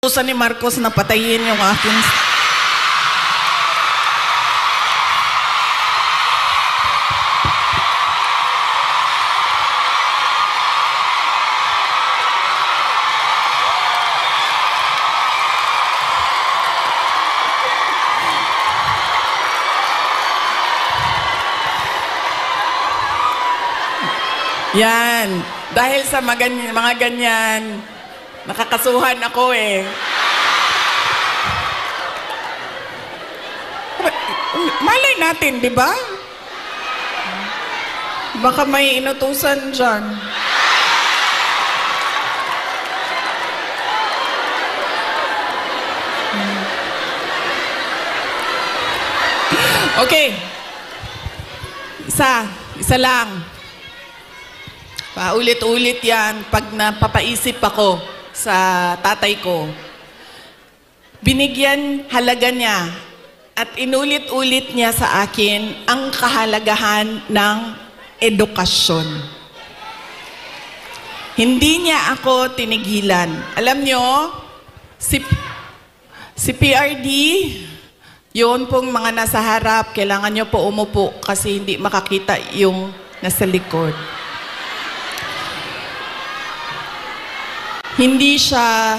inutusan ni Marcos na patayin yung aking... Yan. Dahil sa mga ganyan, nakakasuhan ako eh. Malay natin, di ba? Baka may inutusan dyan. Okay. Isa lang. Paulit-ulit yan pag napapaisip ako sa tatay ko. Binigyan halaga niya at inulit-ulit niya sa akin ang kahalagahan ng edukasyon. Hindi niya ako tinigilan. Alam niyo, si PRD, yun pong mga nasa harap, kailangan niyo po umupo kasi hindi makakita yung nasa likod. Hindi siya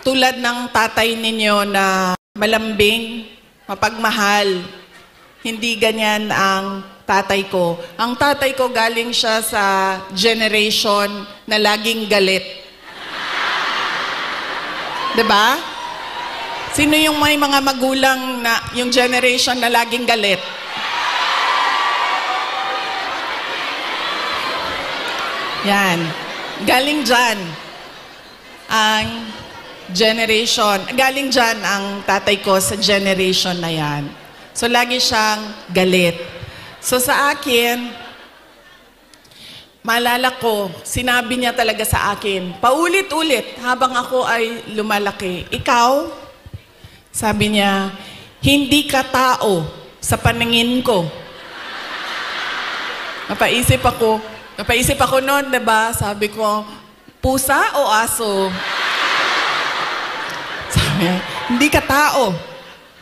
tulad ng tatay ninyo na malambing, mapagmahal. Hindi ganyan ang tatay ko. Ang tatay ko galing siya sa generation na laging galit. Diba? Sino yung may mga magulang na yung generation na laging galit? Yan. Galing dyan ang generation. Galing dyan ang tatay ko sa generation na yan. So, lagi siyang galit. So, sa akin, maalala ko, sinabi niya talaga sa akin, paulit-ulit, habang ako ay lumalaki, ikaw, sabi niya, hindi ka tao sa paningin ko. Napaisip ako noon, diba? Sabi ko, pusa o aso? Sabi, hindi ka tao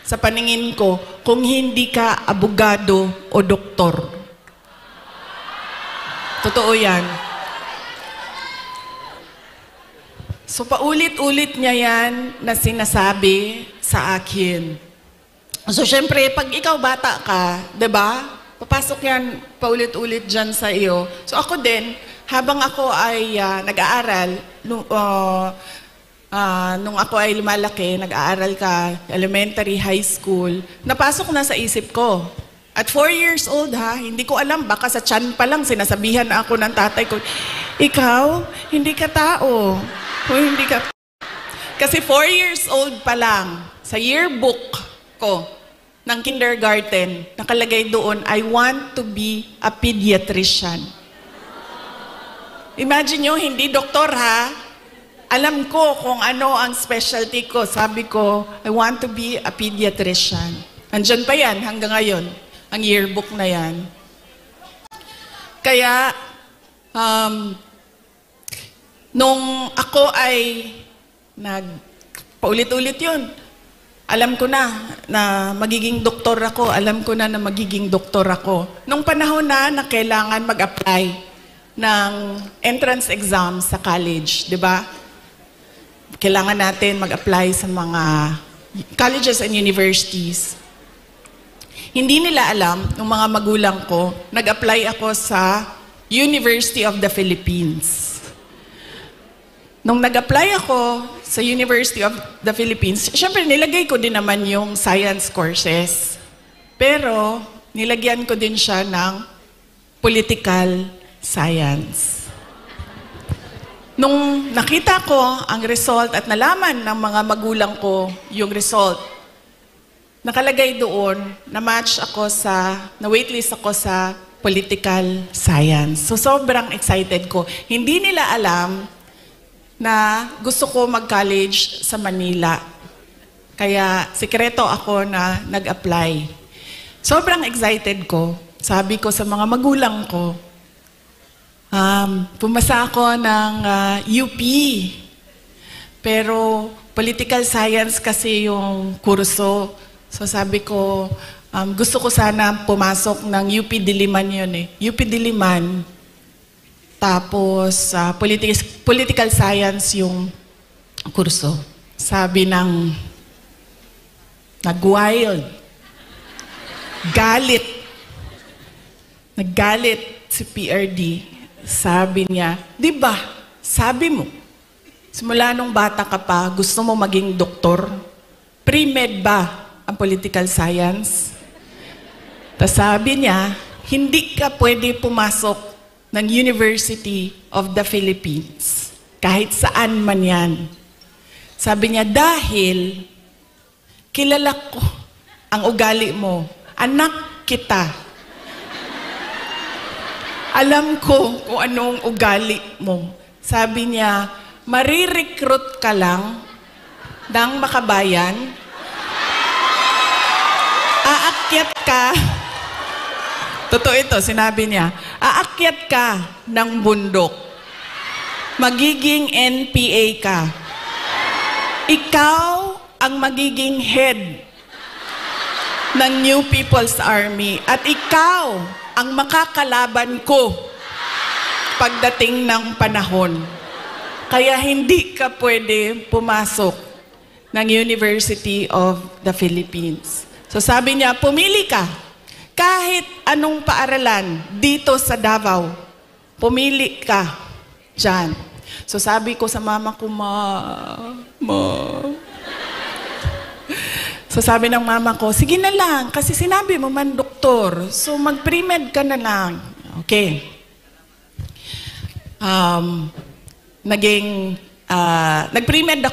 sa paningin ko kung hindi ka abogado o doktor. Totoo yan. So paulit-ulit niya yan na sinasabi sa akin. So syempre, pag ikaw bata ka, diba? Papasok yan paulit-ulit dyan sa iyo. So ako din, habang ako ay nag-aaral, nung ako ay lumalaki, nag-aaral ka, elementary, high school, napasok na sa isip ko. At 4 years old ha, hindi ko alam, baka sa tiyan pa lang sinasabihan na ako ng tatay ko, ikaw, hindi ka tao. Hindi ka... Kasi 4 years old pa lang, sa yearbook ko ng kindergarten, nakalagay doon, I want to be a pediatrician. Imagine nyo, hindi doktor ha. Alam ko kung ano ang specialty ko. Sabi ko, I want to be a pediatrician. Andyan pa yan hanggang ngayon, ang yearbook na yan. Kaya, nung ako ay paulit-ulit yun, alam ko na magiging doktor ako. Alam ko na magiging doktor ako. Nung panahon na kailangan mag-apply ng entrance exam sa college, di ba? Kailangan natin mag-apply sa mga colleges and universities. Hindi nila alam, ng mga magulang ko, nag-apply ako sa University of the Philippines. Nung nag-apply ako sa University of the Philippines, syempre nilagay ko din naman yung science courses. Pero nilagyan ko din siya ng political science. Nung nakita ko ang result at nalaman ng mga magulang ko yung result, nakalagay doon na waitlist ako sa political science. So sobrang excited ko. Hindi nila alam na gusto ko mag-college sa Manila. Kaya sikreto ako na nag-apply. Sobrang excited ko. Sabi ko sa mga magulang ko, pumasa ako ng UP. Pero political science kasi yung kurso. So sabi ko, gusto ko sana pumasok ng UP Diliman yun eh. UP Diliman, tapos political science yung kurso. Sabi ng nag-wild, naggalit si PRD. Sabi niya, di ba, sabi mo, simula nung bata ka pa, gusto mo maging doktor? Pre-med ba ang political science? Tapos sabi niya, hindi ka pwede pumasok ng University of the Philippines. Kahit saan man yan. Sabi niya, dahil kilala ko ang ugali mo. Anak kita. Alam ko kung anong ugali mo. Sabi niya, marirecruit ka lang ng makabayan. Aakyat ka. Totoo ito, sinabi niya. Aakyat ka ng bundok. Magiging NPA ka. Ikaw ang magiging head ng New People's Army. At ikaw ang makakalaban ko pagdating ng panahon. Kaya hindi ka pwede pumasok ng University of the Philippines. So sabi niya, pumili ka. Kahit anong paaralan dito sa Davao, pumili ka dyan. So sabi ko sa mama ko, Ma. So sabi ng mama ko, sige na lang, kasi sinabi mo man doktor, so mag-pre-med ka na lang. Okay. Nag-pre-med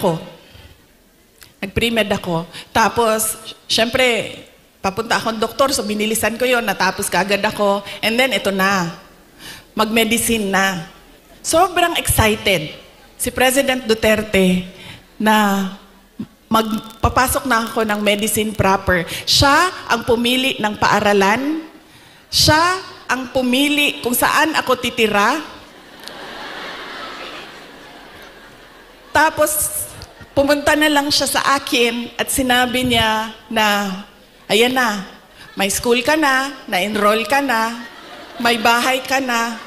ako. Tapos, syempre, papunta akong doktor, so binilisan ko yon, natapos kaagad ako. And then, ito na. Mag-medicine na. Sobrang excited si President Duterte na magpapasok na ako ng medicine proper. Siya ang pumili ng paaralan. Siya ang pumili kung saan ako titira. Tapos, pumunta na lang siya sa akin at sinabi niya na, ayan na, may school ka na, na-enroll ka na, may bahay ka na,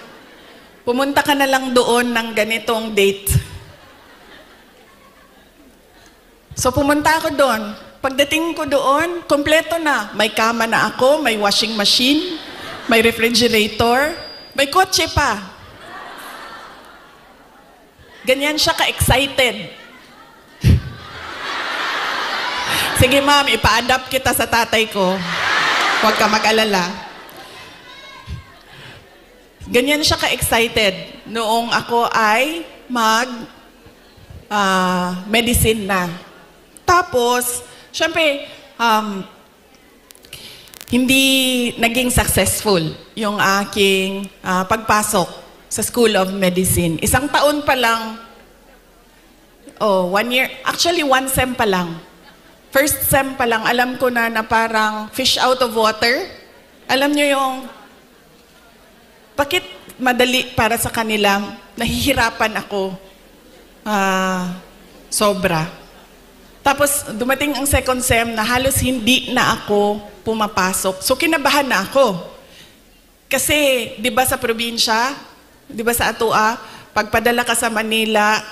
pumunta ka na lang doon ng ganitong date. So pumunta ako doon. Pagdating ko doon, kompleto na. May kama na ako, may washing machine, may refrigerator, may kotse pa. Ganyan siya ka-excited. Sige ma'am, ipa-adapt kita sa tatay ko. Huwag ka mag-alala. Ganyan siya ka-excited noong ako ay medicine na. Tapos, syempre, hindi naging successful yung aking pagpasok sa School of Medicine. Isang taon pa lang, 1 year, actually 1 sem pa lang. First sem pa lang, alam ko na parang fish out of water. Alam nyo yung, bakit madali para sa kanila, nahihirapan ako, sobra. Tapos dumating ang second sem na halos hindi na ako pumapasok. So kinabahan na ako. Kasi, di ba sa probinsya, di ba sa Atua, pagpadala ka sa Manila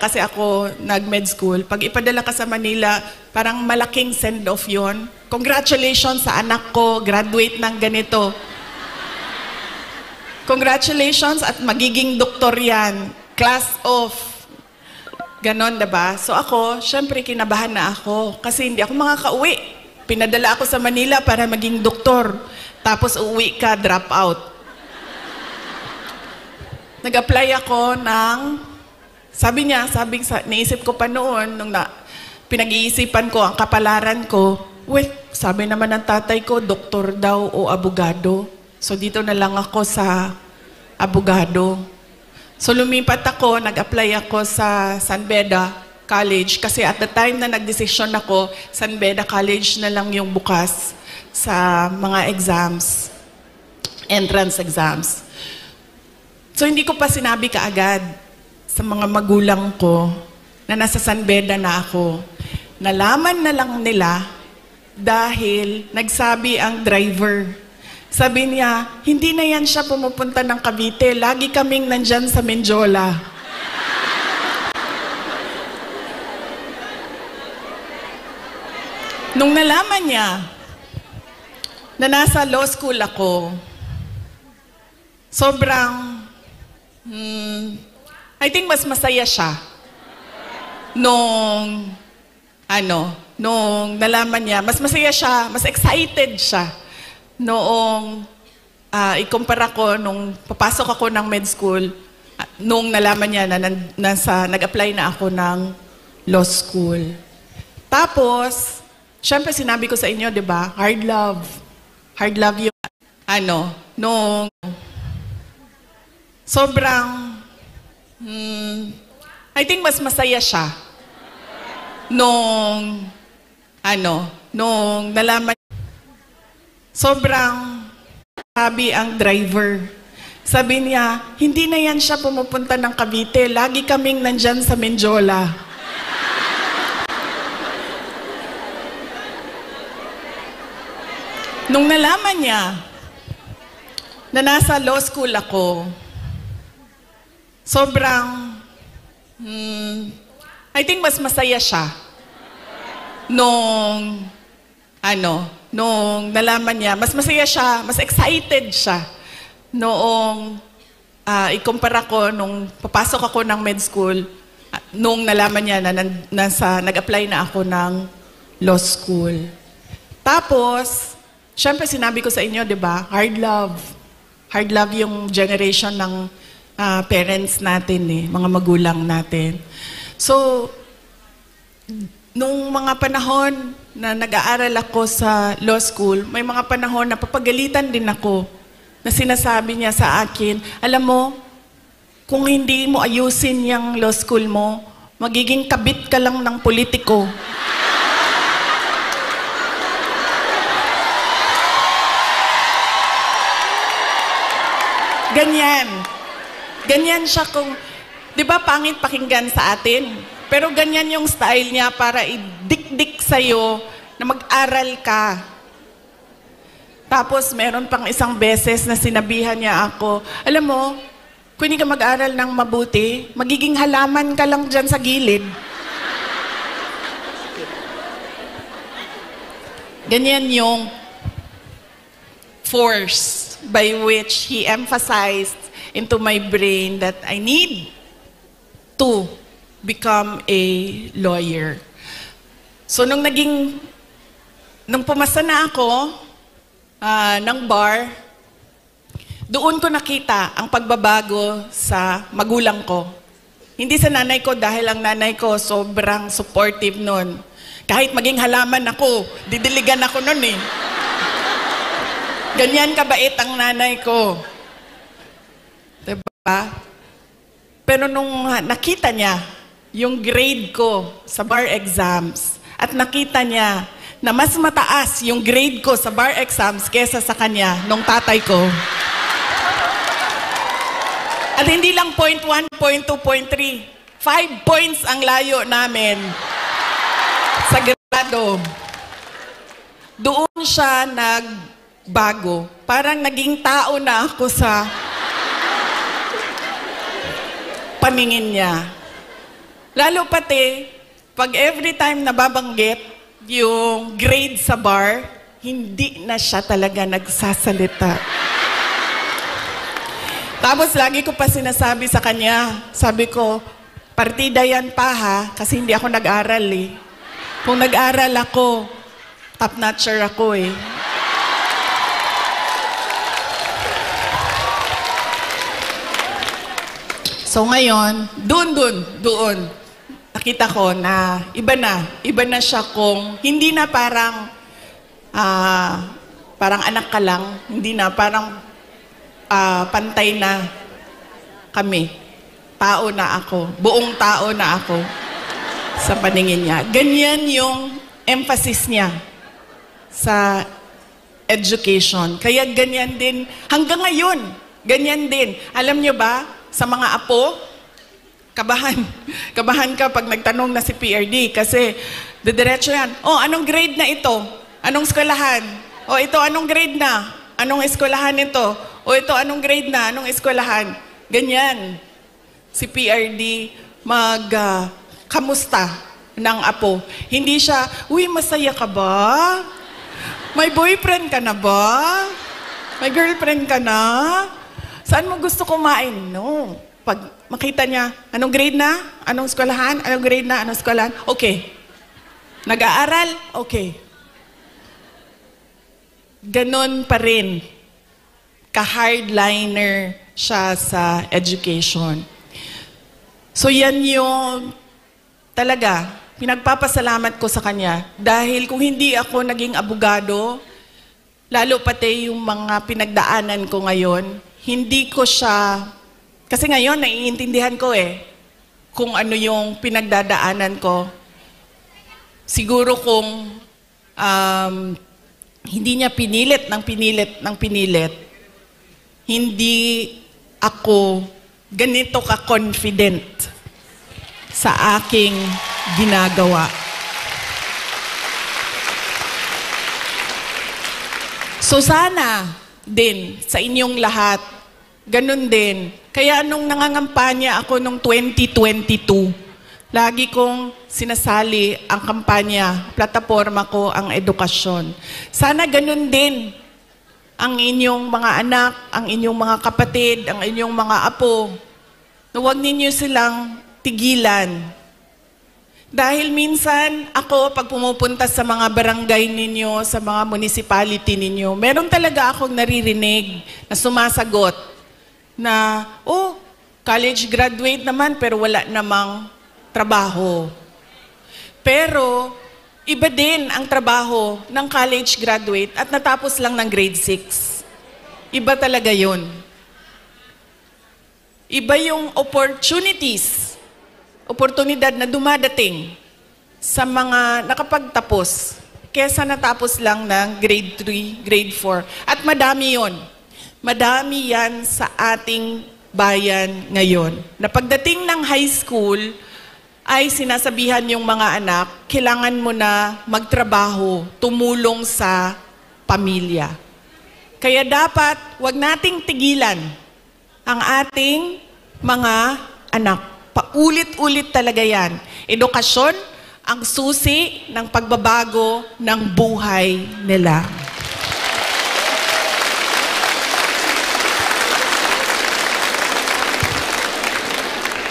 kasi ako nag-med school, pag ipadala ka sa Manila, parang malaking send-off yon. Congratulations sa anak ko, graduate ng ganito. Congratulations at magiging doktor yan. Class off. Ganon, diba? So ako, syempre kinabahan na ako kasi hindi ako makakauwi. Pinadala ako sa Manila para maging doktor. Tapos uwi ka, drop out. Nag-apply ako ng, naisip ko pa noon, nung pinag-iisipan ko ang kapalaran ko, sabi naman ng tatay ko, doktor daw o abogado. So dito na lang ako sa abogado. So lumipat ako, nag-apply ako sa San Beda College kasi at the time na nagdesisyon ako, San Beda College na lang yung bukas sa mga exams, entrance exams. So hindi ko pa sinabi kaagad sa mga magulang ko na nasa San Beda na ako. Nalaman na lang nila dahil nagsabi ang driver. Sabi niya, hindi na yan siya pumupunta ng Cavite. Lagi kaming nandyan sa Menjola. Nung nalaman niya na nasa law school ako, sobrang, I think mas masaya siya nung nalaman niya. Mas masaya siya, mas excited siya noong ikumpara ko nung papasok ako ng med school, nung nalaman niya na nag-apply na ako ng law school. Tapos, syempre sinabi ko sa inyo, di ba, hard love. Hard love yung, nung sobrang, I think mas masaya siya nung nalaman. Sobrang sabi ang driver. Sabi niya, hindi na yan siya pumupunta ng Cavite. Lagi kaming nandyan sa Menjola. Nung nalaman niya na nasa law school ako, sobrang, I think mas masaya siya nung nalaman niya. Mas masaya siya, mas excited siya noong ikumpara ko nung papasok ako ng med school, nung nalaman niya na nag-apply na ako ng law school. Tapos, syempre sinabi ko sa inyo, di ba, hard love. Hard love yung generation ng parents natin, mga magulang natin. So, nung mga panahon na nag-aaral ako sa law school, may mga panahon na papagalitan din ako na sinasabi niya sa akin, alam mo, kung hindi mo ayusin yung law school mo, magiging kabit ka lang ng politiko. Ganyan. Ganyan siya kung, di ba pangit pakinggan sa atin? Pero ganyan yung style niya para idikdik sa'yo na mag-aral ka. Tapos meron pang isang beses na sinabihan niya ako, alam mo, kung hindi ka mag-aral ng mabuti, magiging halaman ka lang dyan sa gilid. Ganyan yung force by which he emphasized into my brain that I need to become a lawyer. So nung pumasa na ako ng bar, doon ko nakita ang pagbabago sa magulang ko. Hindi sa nanay ko dahil ang nanay ko sobrang supportive nun. Kahit maging halaman ako, didiligan ako nun eh. Ganyan kabait ang nanay ko. Diba? Pero nung nakita niya yung grade ko sa bar exams at nakita niya na mas mataas yung grade ko sa bar exams kesa sa kanya nung tatay ko. At hindi lang 0.1, 0.2, 0.3. 5 points ang layo namin sa grado. Doon siya nagbago. Parang naging tao na ako sa paningin niya. Lalo pati, pag every time nababanggit yung grade sa bar, hindi na siya talaga nagsasalita. Tapos lagi ko pa sinasabi sa kanya, sabi ko, partida yan pa ha, kasi hindi ako nag-aral eh. Kung nag-aral ako, top-notcher ako eh. So ngayon, doon, nakita ko na iba na siya kung hindi na parang anak ka lang, hindi na parang pantay na kami. Tao na ako, buong tao na ako sa paningin niya. Ganyan yung emphasis niya sa education. Kaya ganyan din, hanggang ngayon, ganyan din. Alam niyo ba, sa mga apo, Kabahan. Kabahan ka pag nagtanong na si PRD kasi didiretso yan. Oh, anong grade na ito? Anong eskwelahan? Oh, ito anong grade na? Anong eskwelahan ito? Oh, ito anong grade na? Anong eskwelahan? Ganyan. Si PRD kamusta ng apo. Hindi siya, uy, masaya ka ba? May boyfriend ka na ba? May girlfriend ka na? Saan mo gusto kumain? No. Pag makita niya, anong grade na? Anong eskwelahan? Anong grade na? Anong eskwelahan? Okay. Nag-aaral? Okay. Ganon pa rin. Ka-hardliner siya sa education. So yan yung talaga, pinagpapasalamat ko sa kanya. Dahil kung hindi ako naging abogado, lalo pati yung mga pinagdaanan ko ngayon, hindi ko siya, kasi ngayon naiintindihan ko kung ano yung pinagdadaanan ko. Siguro kung hindi niya pinilit ng pinilit, hindi ako ganito ka-confident sa aking ginagawa. So sana din sa inyong lahat, ganun din. Kaya nung nangangampanya ako nung 2022, lagi kong sinasali ang kampanya, plataforma ko ang edukasyon. Sana ganun din ang inyong mga anak, ang inyong mga kapatid, ang inyong mga apo, na huwag ninyo silang tigilan. Dahil minsan, ako, pag pumupunta sa mga barangay ninyo, sa mga municipality ninyo, meron talaga akong naririnig na sumasagot na, oh, college graduate naman, pero wala namang trabaho. Pero, iba din ang trabaho ng college graduate at natapos lang ng grade 6. Iba talaga yun. Iba yung oportunidad na dumadating sa mga nakapagtapos kesa natapos lang ng grade 3, grade 4. At madami yon. Madami yan sa ating bayan ngayon. Na pagdating ng high school, ay sinasabihan yung mga anak, kailangan mo na magtrabaho, tumulong sa pamilya. Kaya dapat, wag nating tigilan ang ating mga anak. Paulit-ulit talaga yan. Edukasyon ang susi ng pagbabago ng buhay nila.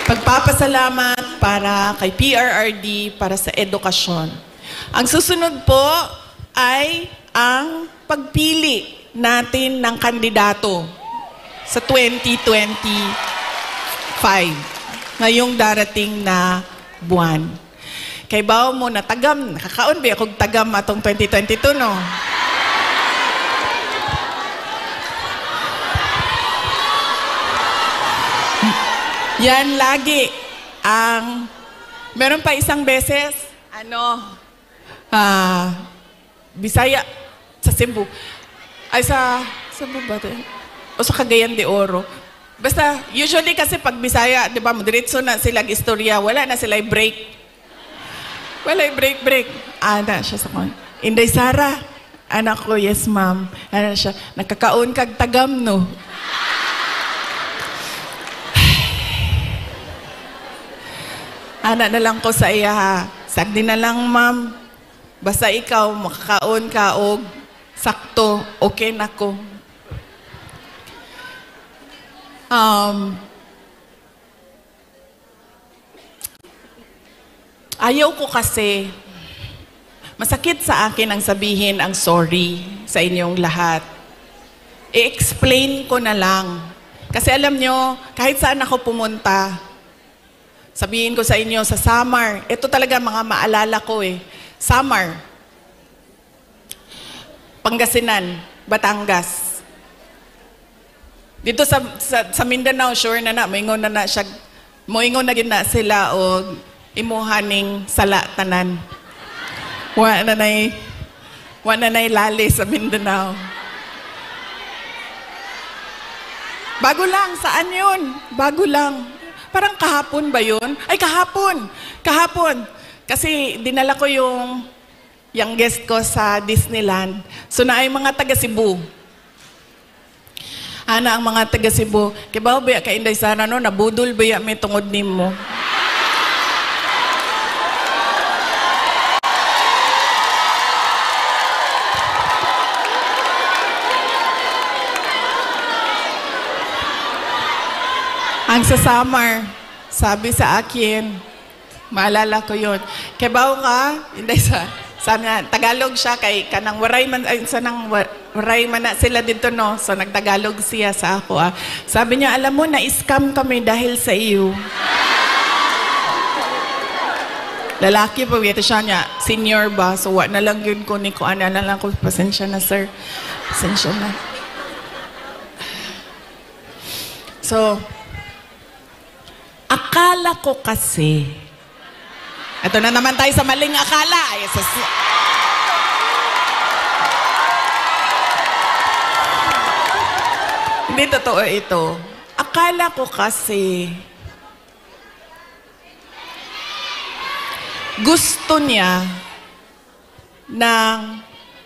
Pagpapasalamat para kay PRRD para sa edukasyon. Ang susunod po ay ang pagpili natin ng kandidato sa 2025, ngayong darating na buwan. Kay bao mo na tagam, nakakaon ba akong tagam atong 2022, no? Yan lagi ang, meron pa isang beses, Bisaya, sa Cebu. Ay, sa Cebu ba ito? O sa Cagayan de Oro. Basta, usually kasi pag Bisaya, di ba, diretso na silang istorya, wala na sila break. Wala break. Ana siya sa kon. Inday Sara, anak ko, yes ma'am. Ana siya, nakakaon kag tagam, no? Ana na lang ko sa iya ha. Sagdi na lang ma'am. Basta ikaw makakaon ka og sakto, okay na ko. Ayaw ko kasi, masakit sa akin ang sabihin ang sorry sa inyong lahat. I-explain ko na lang. Kasi alam nyo, kahit saan ako pumunta, sabihin ko sa inyo, sa Samar, ito talaga mga maalala ko Samar, Pangasinan, Batangas. Dito sa Mindanao, sure na moingon na siya, moingon na gina sila o imuhaning sala tanan. Wa na nay lali sa Mindanao. Bago lang, saan yun? Bago lang. parang kahapon ba yun? Ay, kahapon! Kahapon! Kasi dinala ko yung guest ko sa Disneyland. So na ay mga taga Cebu. Ana ang mga taga Cebu. Kibaw ba ka Inday Sara no? Nabudol ba may tungod nimo? Ang sa summer, sabi sa akin, maalala ko yun, kibaw ka, hindi sabi niya, Tagalog siya, kay kanang waray man, ay, waray man na sila dito, no? So, nagtagalog siya sa ako, ah. Sabi niya, alam mo, na-scam kami dahil sa iyo. Lalaki pa, ito siya niya, senior ba? So, wa na lang yun ko ni ko, ana na lang ko, pasensya na, sir. Pasensya na. So, akala ko kasi, ito na naman tayo sa maling akala. Hindi totoo ito. Akala ko kasi, gusto niya ng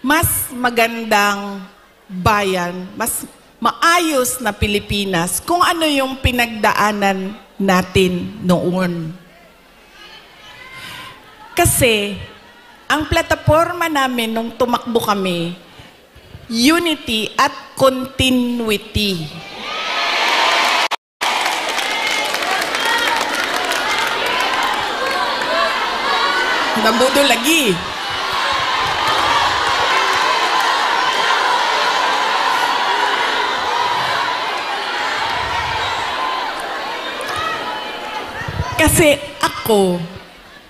mas magandang bayan, mas maayos na Pilipinas kung ano yung pinagdaanan natin noon. Kasi, ang plataforma namin nung tumakbo kami, unity at continuity. Nabudo lagi. Kasi ako,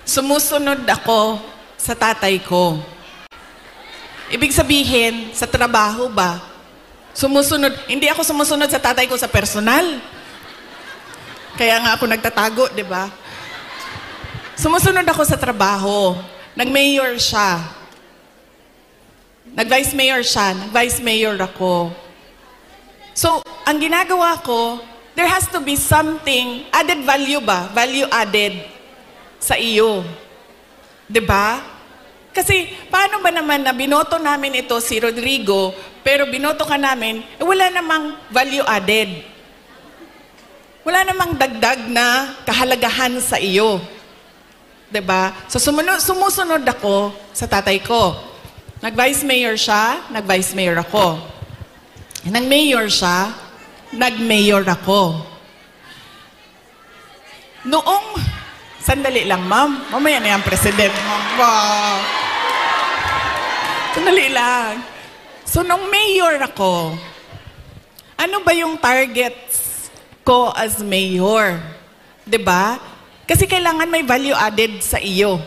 sumusunod ako sa tatay ko. Ibig sabihin, sa trabaho ba? Sumusunod, hindi ako sumusunod sa tatay ko sa personal. Kaya nga ako nagtatago, di ba? Sumusunod ako sa trabaho. Nag-mayor siya. Nag-vice mayor siya. Nag-vice mayor ako. So, ang ginagawa ko, there has to be something, added value ba? Value added sa iyo. Diba? Kasi, paano ba naman na binoto namin ito si Rodrigo, pero binoto ka namin, wala namang value added. Wala namang dagdag na kahalagahan sa iyo. Diba? So, sumusunod ako sa tatay ko. Nag-vice mayor siya, nag-vice mayor ako. Nag-mayor siya, nag-mayor ako. Noong, sandali lang, ma'am. Mamaya na yung president, ma'am. Wow. Sandali lang. So, nung mayor ako, ano ba yung targets ko as mayor? Diba? Kasi kailangan may value added sa iyo.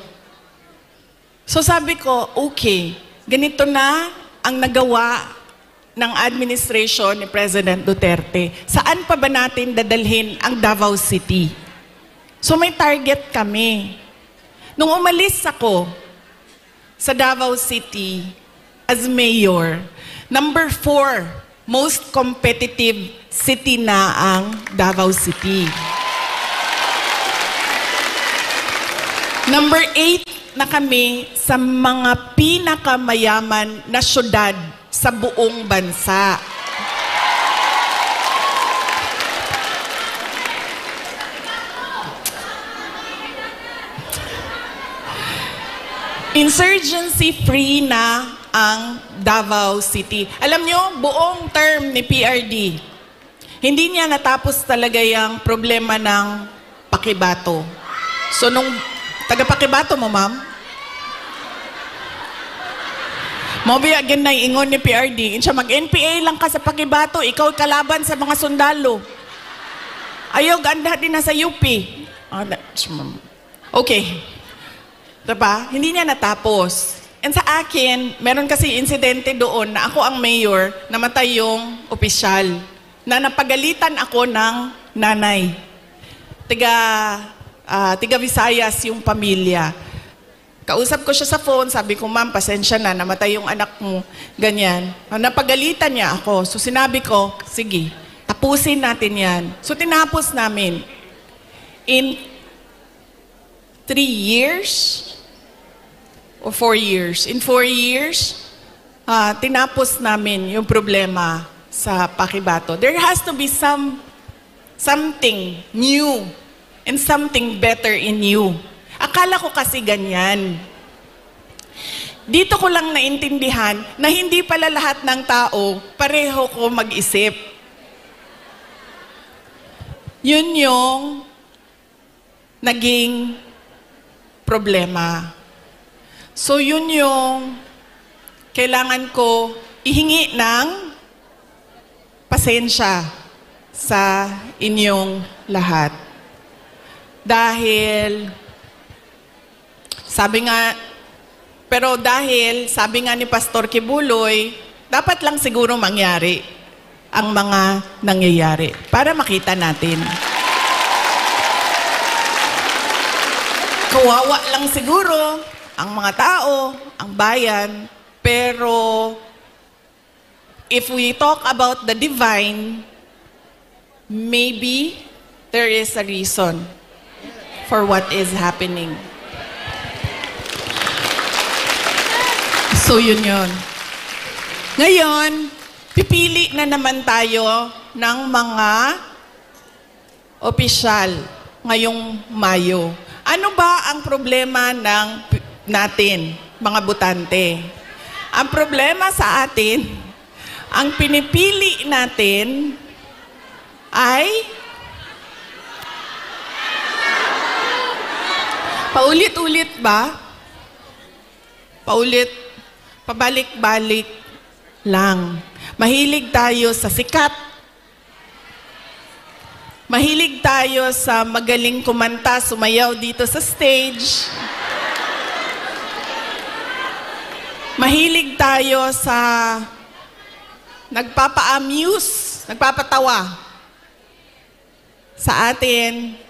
So, sabi ko, okay, ganito na ang nagawa ng administration ni President Duterte. Saan pa ba natin dadalhin ang Davao City? So may target kami. Nung umalis ako sa Davao City as mayor, number 4, most competitive city na ang Davao City. Number 8 na kami sa mga pinakamayaman na syudad sa buong bansa. Insurgency-free na ang Davao City. Alam nyo, buong term ni PRD, hindi niya natapos talaga yung problema ng Pakibato. So, nung taga-Pakibato mo, ma'am, Mobi again na ingon ni PRD. Siya mag-NPA lang ka sa Pakibato, ikaw kalaban sa mga sundalo. Ayaw, ganda din na sa UP. Okay. Diba? Hindi niya natapos. And sa akin, meron kasi insidente doon na ako ang mayor, namatay yung opisyal. Na napagalitan ako ng nanay. Tiga Visayas yung pamilya. Kausap ko siya sa phone, sabi ko, ma'am, pasensya na, namatay yung anak mo, ganyan. Napagalitan niya ako. So sinabi ko, sige, tapusin natin yan. So tinapos namin. in 3 years o 4 years. In 4 years, tinapos namin yung problema sa Pakibato. There has to be something new and something better in you. Akala ko kasi ganyan. Dito ko lang naintindihan na hindi pala lahat ng tao pareho ko mag-isip. Yun yung naging problema. So yun yung kailangan ko ihingi ng pasensya sa inyong lahat. Dahil, sabi nga ni Pastor Kibuloy, dapat lang siguro mangyari ang mga nangyayari para makita natin. Kawawa lang siguro ang mga tao, ang bayan, pero if we talk about the divine, maybe there is a reason for what is happening. So yun yun. Ngayon, pipili na naman tayo ng mga opisyal ngayong Mayo. Ano ba ang problema natin, mga botante? Ang problema sa atin, ang pinipili natin ay paulit-ulit ba? Pabalik-balik lang. Mahilig tayo sa sikat. Mahilig tayo sa magaling kumanta, sumayaw dito sa stage. Mahilig tayo sa nagpapa-amuse, nagpapatawa sa atin.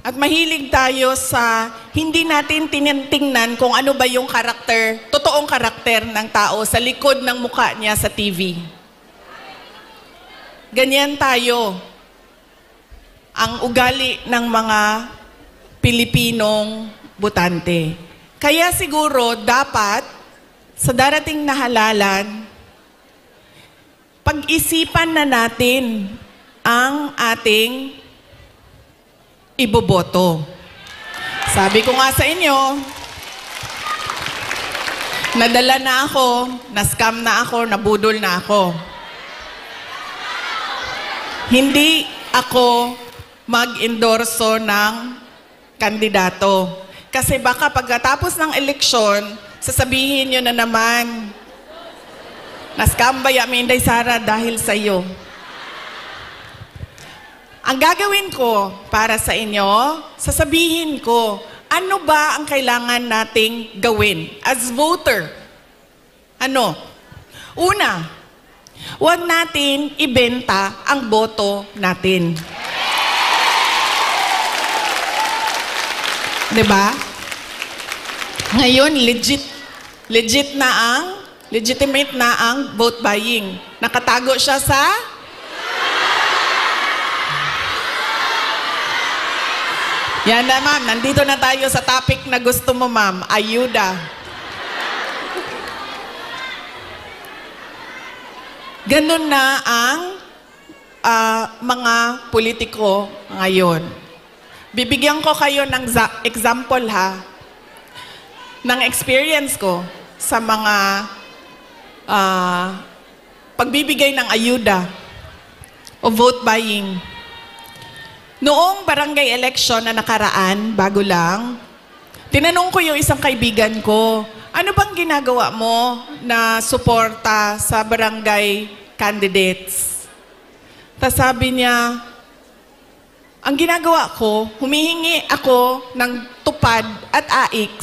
At mahilig tayo sa hindi natin tinitingnan kung ano ba yung karakter, totoong karakter ng tao sa likod ng mukha niya sa TV. Ganyan tayo ang ugali ng mga Pilipinong botante. Kaya siguro dapat sa darating na halalan, pag-isipan na natin ang ating iboboto. Sabi ko nga sa inyo, nadala na ako, na-scam na ako, nabudol na ako. Hindi ako mag-endorso ng kandidato. Kasi baka pagkatapos ng eleksyon, sasabihin nyo na naman, na-scam ba ya, Minday Sara, dahil sa iyo. Ang gagawin ko para sa inyo, sasabihin ko, ano ba ang kailangan nating gawin as voter? Ano? Una, huwag natin ibenta ang boto natin. Diba? Ngayon, legitimate na ang vote buying. Nakatago siya sa yan na, ma'am. Nandito na tayo sa topic na gusto mo, ma'am. Ayuda. Ganun na ang mga politiko ngayon. Bibigyan ko kayo ng example, ha, ng experience ko sa mga pagbibigay ng ayuda o vote buying. Noong barangay election na nakaraan, bago lang, tinanong ko yung isang kaibigan ko, ano bang ginagawa mo na suporta sa barangay candidates? Tas sabi niya, ang ginagawa ko, humihingi ako ng tupad at AIX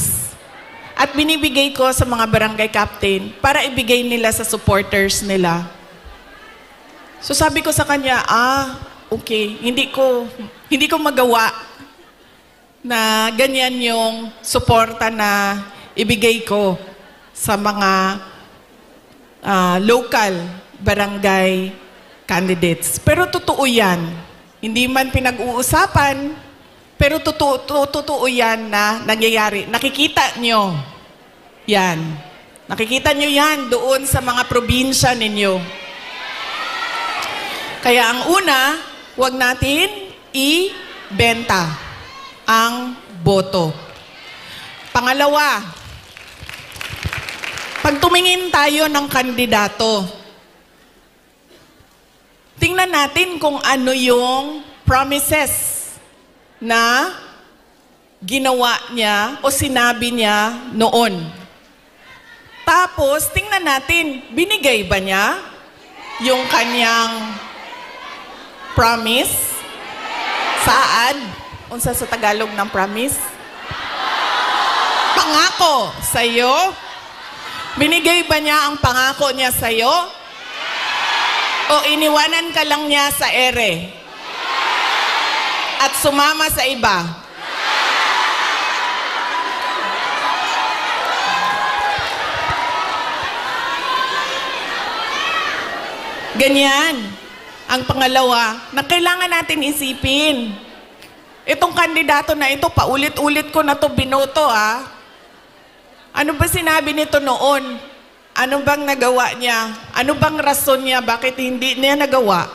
at binibigay ko sa mga barangay captain para ibigay nila sa supporters nila. So sabi ko sa kanya, okay, hindi ko magawa na ganyan yung suporta na ibigay ko sa mga local barangay candidates. Pero totoo yan. Hindi man pinag-uusapan Pero totoo yan na nangyayari. Nakikita nyo yan. Nakikita nyo yan doon sa mga probinsya ninyo. Kaya ang una, huwag natin ibenta ang boto. Pangalawa, pag tumingin tayo ng kandidato, tingnan natin kung ano yung promises na ginawa niya o sinabi niya noon. Tapos, tingnan natin, binigay ba niya yung kanyang promise? Saad? Unsa sa Tagalog ng promise? Pangako sa'yo? Binigay ba niya ang pangako niya sa'yo? O iniwanan ka lang niya sa ere? At sumama sa iba? Ganyan. Ang pangalawa, na kailangan natin isipin. Itong kandidato na ito, paulit-ulit ko na to binoto, ha? Ano ba sinabi nito noon? Ano bang nagawa niya? Ano bang rason niya? Bakit hindi niya nagawa?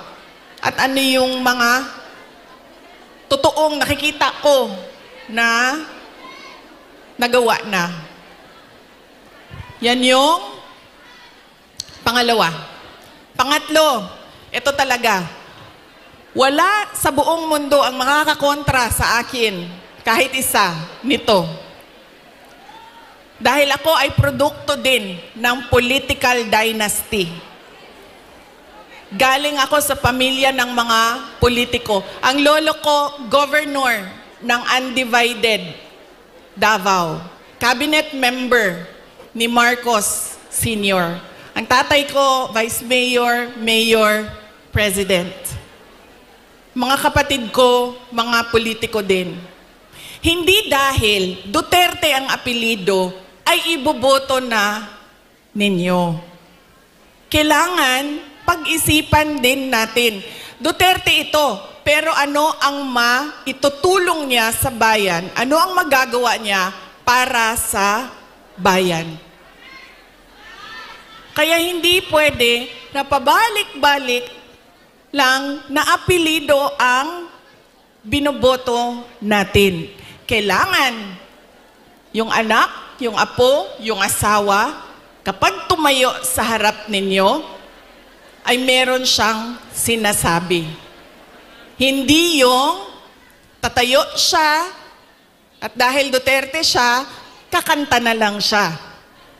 At ano yung mga totoong nakikita ko na nagawa na? Yan yung pangalawa. Pangatlo, ito talaga, wala sa buong mundo ang makakakontra sa akin, kahit isa, nito. Dahil ako ay produkto din ng political dynasty. Galing ako sa pamilya ng mga politiko. Ang lolo ko, governor ng undivided Davao. Cabinet member ni Marcos Sr. Ang tatay ko, vice mayor, mayor, president. Mga kapatid ko, mga politiko din. Hindi dahil Duterte ang apelido ay iboboto na ninyo. Kailangan pag-isipan din natin. Duterte ito, pero ano ang maitutulong niya sa bayan? Ano ang magagawa niya para sa bayan? Kaya hindi pwede na pabalik-balik lang na apelido ang binoboto natin. Kailangan yung anak, yung apo, yung asawa, kapag tumayo sa harap ninyo, ay meron siyang sinasabi. Hindi yung tatayo siya at dahil Duterte siya, kakanta na lang siya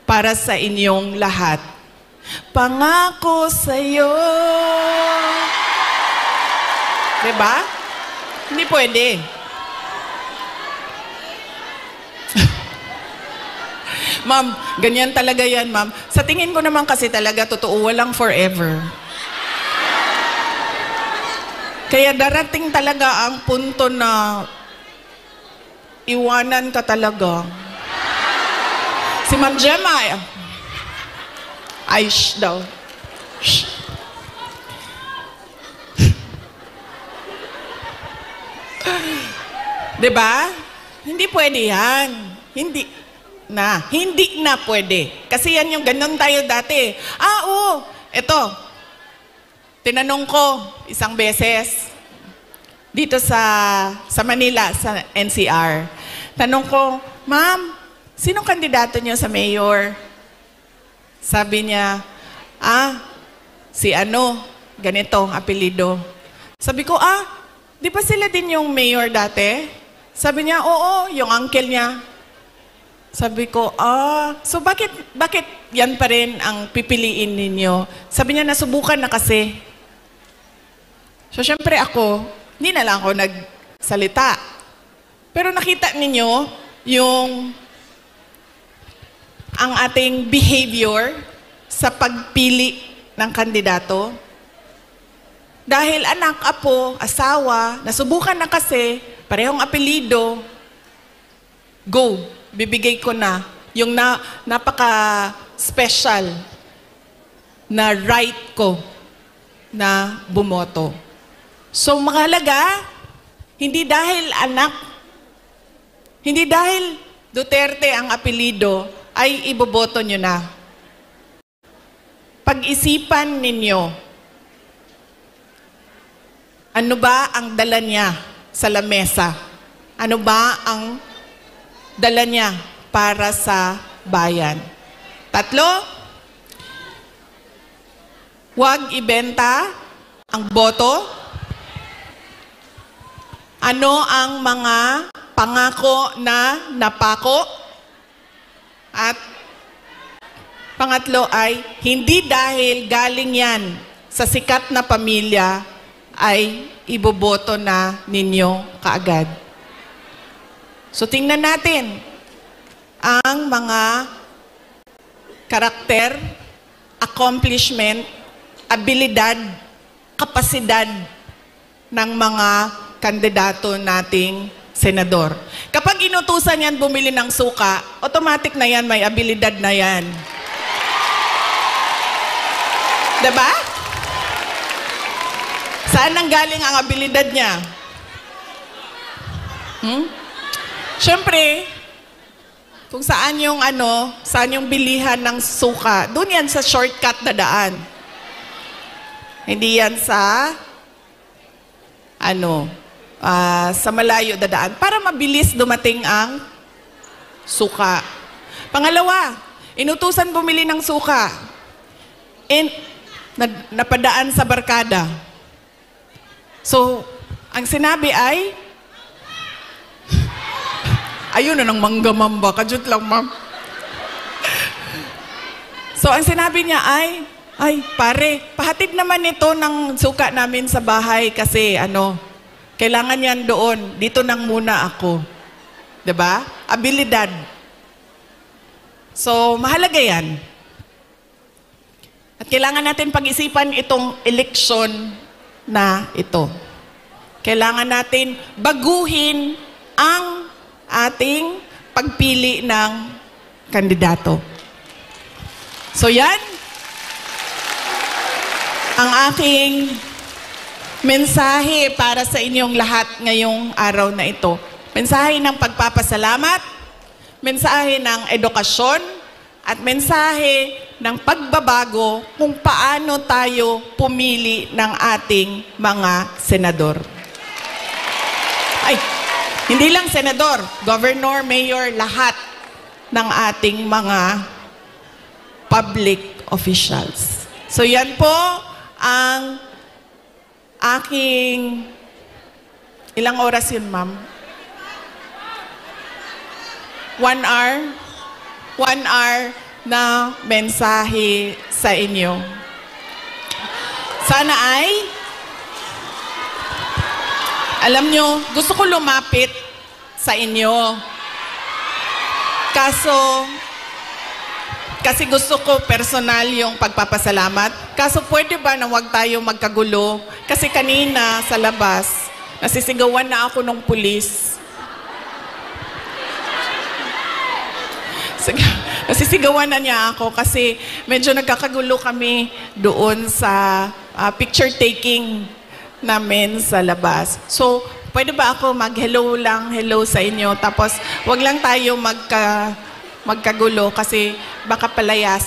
para sa inyong lahat. Pangako sa'yo. Diba? Hindi pwede. Ma'am, ganyan talaga yan, ma'am. Sa tingin ko naman kasi talaga, totoo, walang forever. Kaya darating talaga ang punto na iwanan ka talaga. Si Ma'am Gemma, ay, shh daw. Shh. Diba? Hindi pwede yan. Hindi na pwede. Kasi yan yung ganun tayo dati. Oo, ito. Tinanong ko isang beses dito sa Manila, sa NCR. Tanong ko, Ma'am, sinong kandidato niyo sa mayor? Sabi niya, si ano, ganito ang apelido. Sabi ko, di ba sila din yung mayor dati? Sabi niya, oo, yung uncle niya. Sabi ko, so bakit yan pa rin ang pipiliin ninyo? Sabi niya, nasubukan na kasi. So, syempre ako, hindi na lang ako nagsalita. Pero nakita ninyo yung ang ating behavior sa pagpili ng kandidato. Dahil anak, apo, asawa, nasubukan na kasi, parehong apelido, go, bibigay ko na yung napaka-special na right ko na bumoto. So, mahalaga, hindi dahil anak Hindi dahil Duterte ang apelido ay iboboto nyo na. Pag-isipan ninyo, ano ba ang dala niya sa lamesa? Ano ba ang dala niya para sa bayan? 3, huwag ibenta ang boto. Ano ang mga pangako na napako? At pangatlo ay, hindi dahil galing yan sa sikat na pamilya ay iboboto na ninyo kaagad. So tingnan natin ang mga karakter, accomplishment, abilidad, kapasidad ng mga kandidato nating senador. Kapag inutusan yan bumili ng suka, automatic na yan, may abilidad na yan. Diba? Saan nanggaling ang abilidad niya? Siyempre, kung saan yung saan yung bilihan ng suka, doon yan sa shortcut na daan. Hindi yan sa sa malayo na daan para mabilis dumating ang suka. Pangalawa, inutusan bumili ng suka. Napadaan sa barkada. So, ang sinabi ay, ayun na ng manggamamba. Kajut lang, ma'am. So, ang sinabi niya ay, pare, pahatid naman ito ng suka namin sa bahay kasi kailangan yan doon. Dito nang muna ako. Diba? Abilidad. So, mahalaga yan. At kailangan natin pag-isipan itong eleksyon na ito. Kailangan natin baguhin ang ating pagpili ng kandidato. So yan, ang aking mensahe para sa inyong lahat ngayong araw na ito. Mensahe ng pagpapasalamat, mensahe ng edukasyon, at mensahe ng pagbabago kung paano tayo pumili ng ating mga senador. Hindi lang senador, governor, mayor, lahat ng ating mga public officials. So yan po ang aking... Ilang oras yun, ma'am? 1 hour? 1 hour na mensahe sa inyo. Sana ay, alam nyo, gusto ko lumapit sa inyo. Kasi gusto ko personal yung pagpapasalamat. Kaso pwede ba na wag tayo magkagulo? Kasi kanina sa labas, nasisigawan na ako ng pulis. Nasisigawan na niya ako kasi medyo nagkakagulo kami doon sa picture taking namin sa labas. So, pwede ba ako mag-hello lang, hello sa inyo? Tapos, wag lang tayo magkagulo kasi baka palayas.